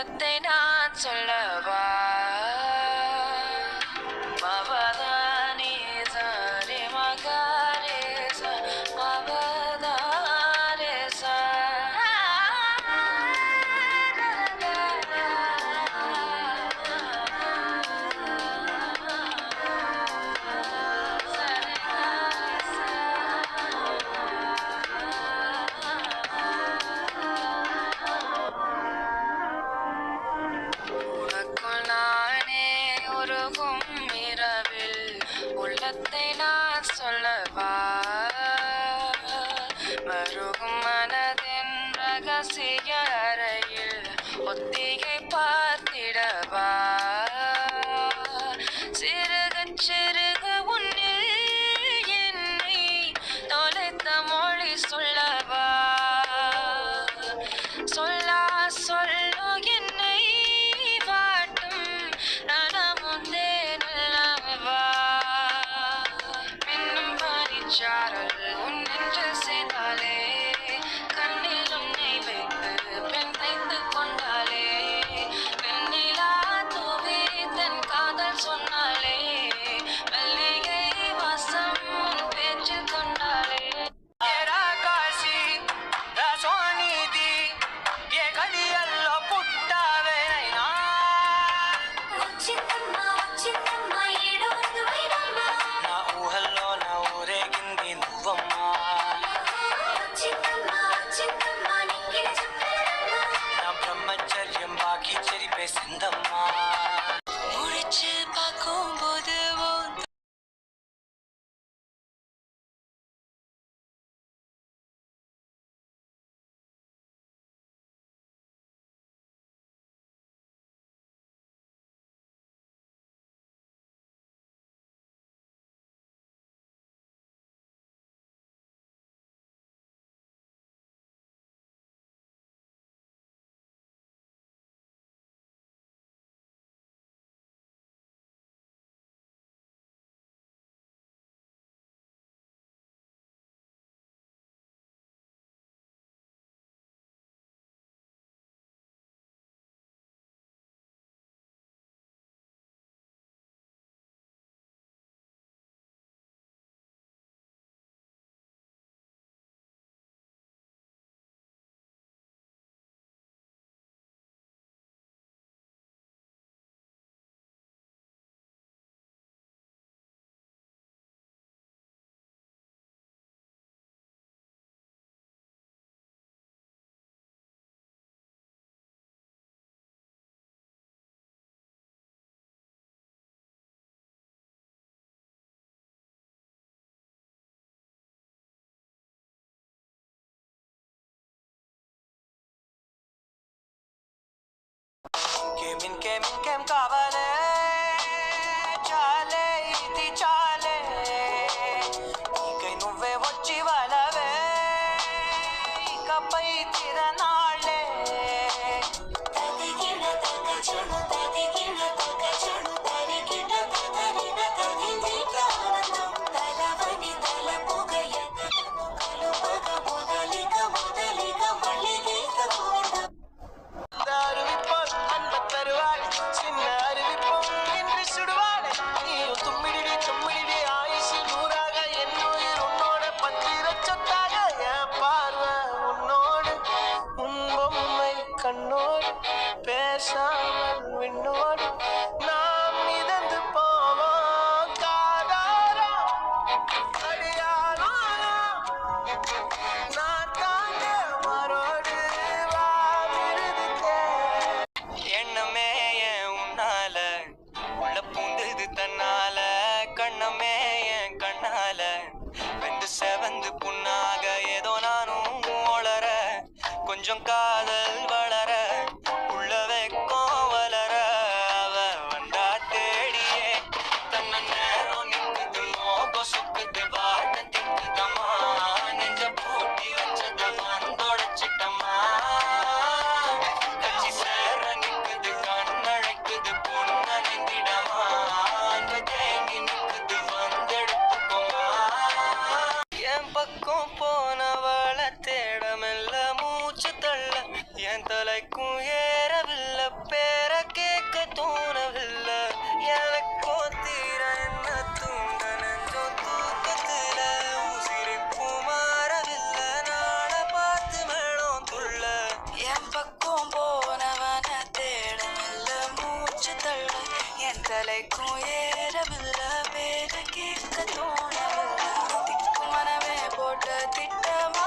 உள்ளத்தை நான் சொல்லவா மவதானி சாரி மகாரேச மவதாரேச உள்ளத்தை நான் சொல்லவா மருகும் மனதின் ரகசிய அறையில் ஒத்திகை பார்த்திடவா சிறுக சிறுக உன்னில் என்னை தொலைத்த மொழி சொல்லவா சொல்லா சொல்லு என்னை வாட்டும் நனமுந்தே நல்லவா சாரல் உன் நெஞ்சில் சேர்ந்தாலே கண்ணில் உன்னை வைத்து பெண் தைத்து கொண்டாலே வெண்ணிலா தூவி தன் காதல் சொன்னாலே மல்லிகை வாசம் உன் பேச்சில் கொண்டாலே முடிச்சு பார்க்கும் போது కేం కావాలే చాలే ఇది చాలే నీకై నువ్వే వచ్చి వాళ్ళవే ఇకపై తిరనాళ్ళే తదిగిన తగజను తదిగిన తగజను తరిగిన తదరిన తదిందిట ఆనందం తలవని తలపుగయ కలుపగ మొదలిక మొదలిక మళ్ళీ గీత గోవిందం கண்ணோடு பேசாமல் விண்ணோடு நாம் மிதந்து போவோம் காதாரா அடியாரா நான் தாங்க மரோடு வாவிருதுக்கே எண்ணமே என் உன்னால உள்ள பூந்தது தன்னால கண்ணமே என் கண்ணால வெந்து செவந்து புண்ணாக ஏதோ நானும் ஒளர கொஞ்சம் காதல் வளர உள்ள வெக்கம் வளர அவ வந்தா தேடியே தன்ன நேரம் நிற்குது மோகம் சுக்குது வார்த்தை திக்குதம்மா நெஞ்ச பூட்டி வச்சத வந்தொடைச்சிட்டம்மா கட்சி சேர நிற்குது கண்ணழைக்குது பொண்ண நெந்திடமா அங்க தேங்கி நிற்குது வந்தெடுத்துக்கோமா என் பக்கம் போனவள தேடமெல்ல மூச்சு தள்ள என் தலைக்கும் ஏறவில்லை பேர கேட்க தோணவில்லை. எனக்கோ தீர என்ன தூண்ட நெஞ்சோ தூக்கத்துல உசிரிப்பு மாறவில்லை. நாள பார்த்து மேளம் துள்ள என் பக்கம் போனவன தேடமில்ல. மூச்சு தள்ள என் தலைக்கும் ஏறவில்லை. பேர கேட்க தோணவில்லை. திக்கு மனமே போட்ட திட்டமா